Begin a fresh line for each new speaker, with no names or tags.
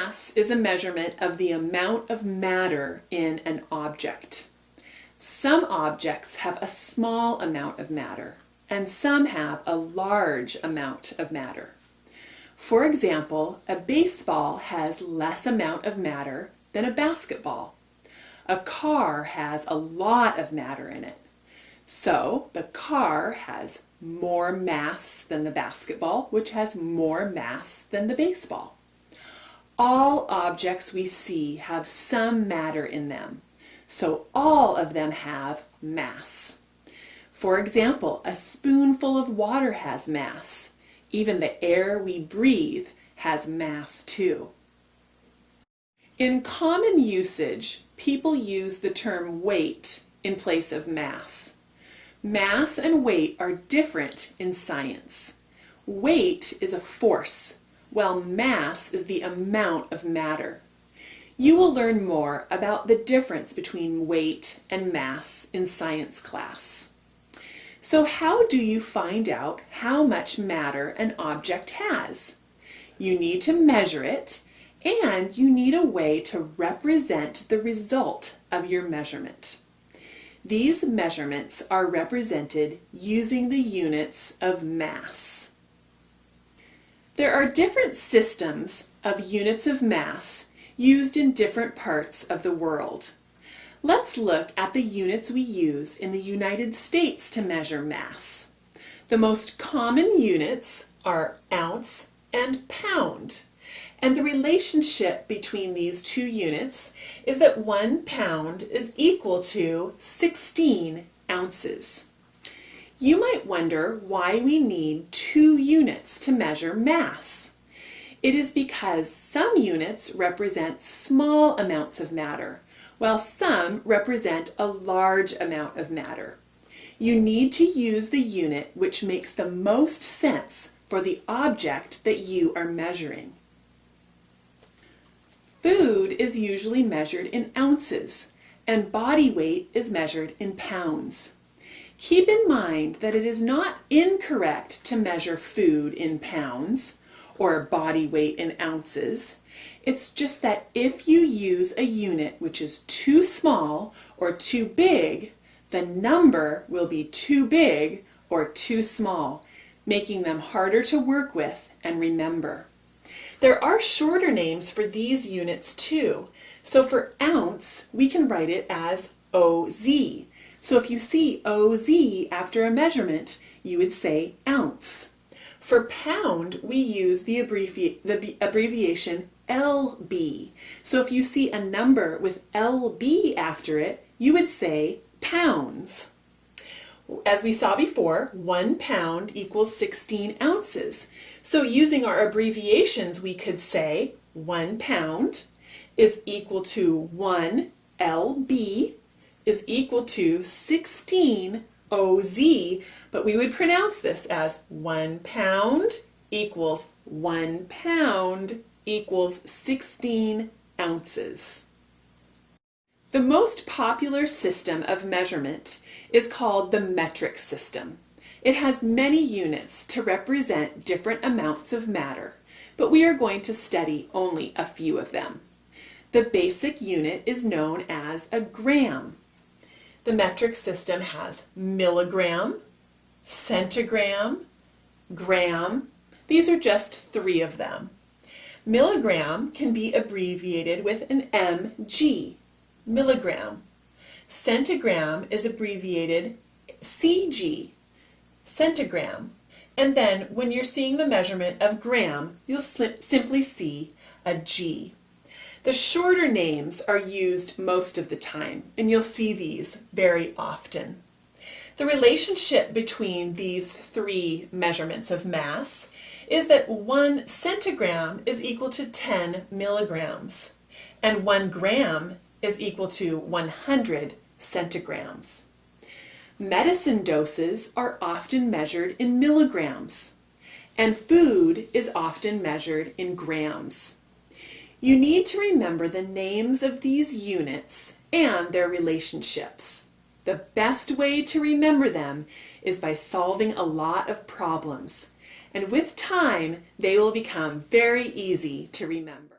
Mass is a measurement of the amount of matter in an object. Some objects have a small amount of matter, and some have a large amount of matter. For example, a baseball has less amount of matter than a basketball. A car has a lot of matter in it. So the car has more mass than the basketball, which has more mass than the baseball. All objects we see have some matter in them, so all of them have mass. For example, a spoonful of water has mass. Even the air we breathe has mass too. In common usage, people use the term weight in place of mass. Mass and weight are different in science. Weight is a force, while mass is the amount of matter. You will learn more about the difference between weight and mass in science class. So how do you find out how much matter an object has? You need to measure it, and you need a way to represent the result of your measurement. These measurements are represented using the units of mass. There are different systems of units of mass used in different parts of the world. Let's look at the units we use in the United States to measure mass. The most common units are ounce and pound. And the relationship between these two units is that 1 pound is equal to 16 ounces. You might wonder why we need 2 units to measure mass. It is because some units represent small amounts of matter, while some represent a large amount of matter. You need to use the unit which makes the most sense for the object that you are measuring. Food is usually measured in ounces, and body weight is measured in pounds. Keep in mind that it is not incorrect to measure food in pounds or body weight in ounces. It's just that if you use a unit which is too small or too big, the number will be too big or too small, making them harder to work with and remember. There are shorter names for these units too. So for ounce, we can write it as OZ. So if you see OZ after a measurement, you would say ounce. For pound, we use the abbreviation LB. So if you see a number with LB after it, you would say pounds. As we saw before, 1 pound equals 16 ounces. So using our abbreviations, we could say 1 pound is equal to 1 LB is equal to 16 OZ, but we would pronounce this as 1 pound equals 1 pound equals 16 ounces. The most popular system of measurement is called the metric system. It has many units to represent different amounts of matter, but we are going to study only a few of them. The basic unit is known as a gram. The metric system has milligram, centigram, gram. These are just 3 of them. Milligram can be abbreviated with an mg, milligram. Centigram is abbreviated CG, centigram. And then when you're seeing the measurement of gram, you'll simply see a G. The shorter names are used most of the time, and you'll see these very often. The relationship between these 3 measurements of mass is that 1 centigram is equal to 10 milligrams, and 1 gram is equal to 100 centigrams. Medicine doses are often measured in milligrams, and food is often measured in grams. You need to remember the names of these units and their relationships. The best way to remember them is by solving a lot of problems, and with time they will become very easy to remember.